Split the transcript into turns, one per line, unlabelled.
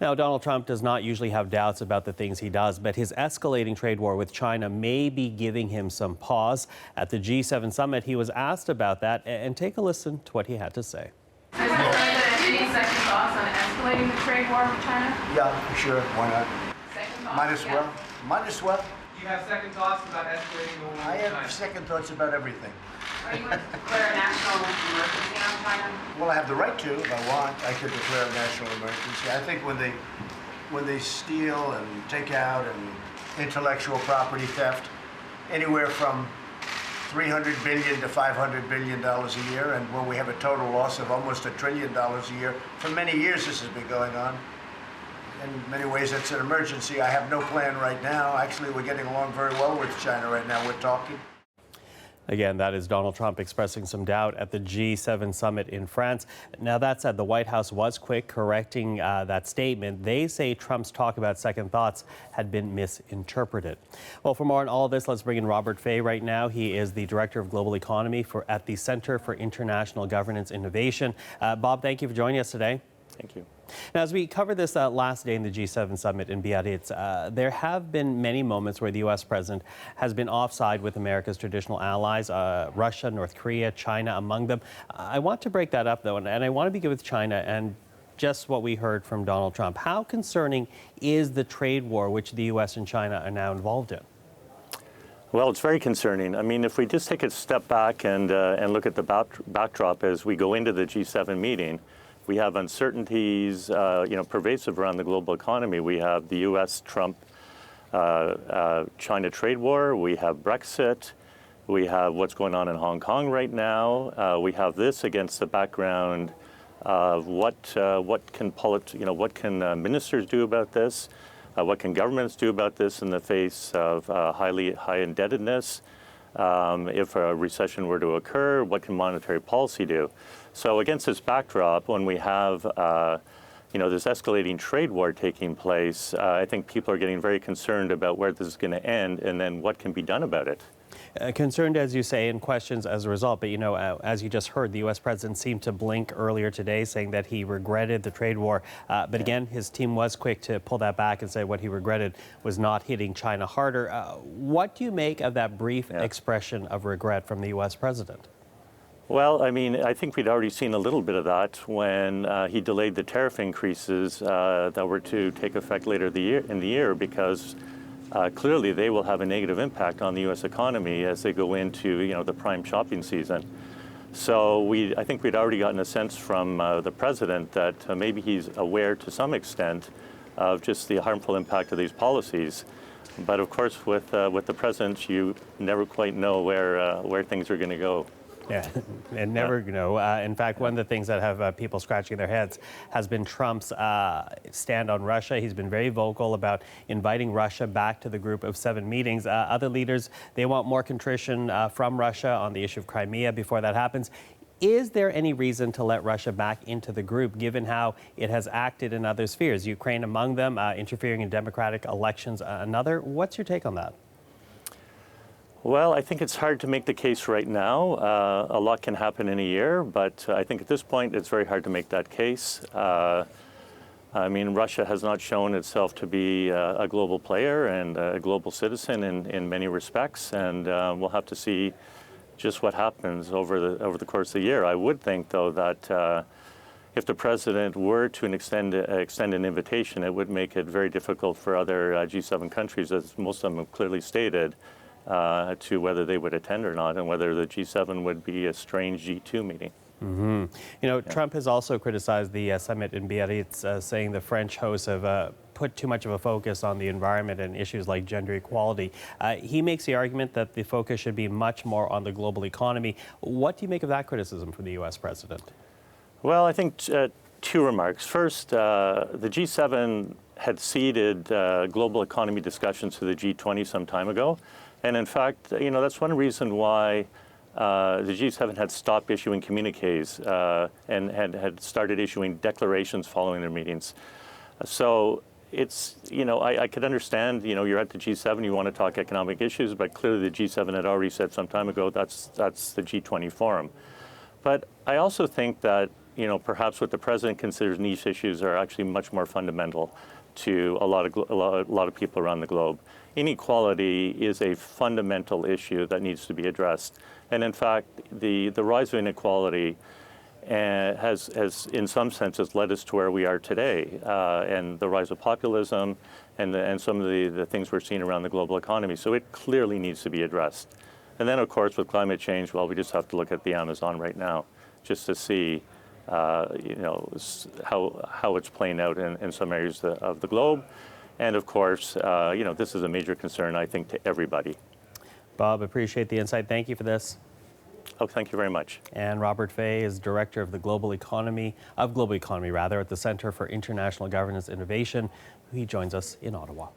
Now, Donald Trump does not usually have doubts about the things he does, but his escalating trade war with China may be giving him some pause. At the G7 summit, he was asked about that, and take a listen to what he had to say.
Mr. President, any second thoughts on escalating the trade war with China?
Yeah, sure. Why not?
Second thoughts?
Might as well.
Do you have second thoughts about escalating the war with
I
China?
have second thoughts about everything.
Are you going to declare a national emergency on China?
Well, I have the right to, if I want. I could declare a national emergency. I think when they steal and take out and intellectual property theft, anywhere from $300 billion to $500 billion a year, and when we have a total loss of almost $1 trillion a year, for many years this has been going on. In many ways, it's an emergency. I have no plan right now. Actually, we're getting along very well with China right now. We're talking.
Again, that is Donald Trump expressing some doubt at the G7 summit in France. Now, that said, the White House was quick correcting that statement. They say Trump's talk about second thoughts had been misinterpreted. Well, for more on all of this, let's bring in Robert Fay right now. He is the Director of Global Economy at the Center for International Governance Innovation. Bob, thank you for joining us today.
Thank you.
Now, as we cover this last day in the G7 summit in Biarritz, there have been many moments where the U.S. president has been offside with America's traditional allies, Russia, North Korea, China among them. I want to break that up, though, and I want to begin with China and just what we heard from Donald Trump. How concerning is the trade war which the U.S. and China are now involved in?
Well, it's very concerning. I mean, if we just take a step back and look at the backdrop as we go into the G7 meeting, we have uncertainties, pervasive around the global economy. We have the U.S. Trump China trade war. We have Brexit. We have what's going on in Hong Kong right now. We have this against the background of what can ministers do about this? What can governments do about this in the face of high indebtedness? If a recession were to occur, what can monetary policy do? So against this backdrop, when we have this escalating trade war taking place, I think people are getting very concerned about where this is going to end and then what can be done about it.
Concerned, as you say, and questions as a result. But, as you just heard, the U.S. president seemed to blink earlier today, saying that he regretted the trade war. But again, his team was quick to pull that back and say what he regretted was not hitting China harder. What do you make of that brief expression of regret from the U.S. president?
Well, I mean, I think we'd already seen a little bit of that when he delayed the tariff increases that were to take effect later in the year because clearly they will have a negative impact on the U.S. economy as they go into, the prime shopping season. So I think we'd already gotten a sense from the president that maybe he's aware to some extent of just the harmful impact of these policies. But of course, with the president, you never quite know where things are going to go.
Yeah, and never, in fact, one of the things that have people scratching their heads has been Trump's stand on Russia. He's been very vocal about inviting Russia back to the Group of 7 meetings. Other leaders, they want more contrition from Russia on the issue of Crimea before that happens. Is there any reason to let Russia back into the group, given how it has acted in other spheres? Ukraine among them, interfering in democratic elections another. What's your take on that?
Well, I think it's hard to make the case right now. A lot can happen in a year, but I think at this point it's very hard to make that case. I mean, Russia has not shown itself to be a global player and a global citizen in many respects, and we'll have to see just what happens over the course of the year. I would think, though, that if the president were to extend an invitation, it would make it very difficult for other G7 countries, as most of them have clearly stated, to whether they would attend or not, and whether the G7 would be a strange G2 meeting.
Mm-hmm. Trump has also criticized the summit in Biarritz, saying the French hosts have put too much of a focus on the environment and issues like gender equality. He makes the argument that the focus should be much more on the global economy. What do you make of that criticism from the U.S. president? Well,
I think two remarks. First, the G7 had ceded global economy discussions to the G20 some time ago. And in fact, that's one reason why the G7 had stopped issuing communiques and had started issuing declarations following their meetings. So it's, I could understand, you're at the G7, you want to talk economic issues, but clearly the G7 had already said some time ago that's the G20 forum. But I also think that perhaps what the president considers niche issues are actually much more fundamental to a lot of people around the globe. Inequality is a fundamental issue that needs to be addressed. And in fact, the rise of inequality has, in some senses, led us to where we are today. And the rise of populism and some of the things we're seeing around the global economy. So it clearly needs to be addressed. And then, of course, with climate change, well, we just have to look at the Amazon right now just to see how it's playing out in some areas of the globe. And of course, this is a major concern, I think, to everybody.
Bob, appreciate the insight. Thank you for this.
Oh, thank you very much.
And Robert Fay is Director of the Global Economy at the Center for International Governance Innovation. He joins us in Ottawa.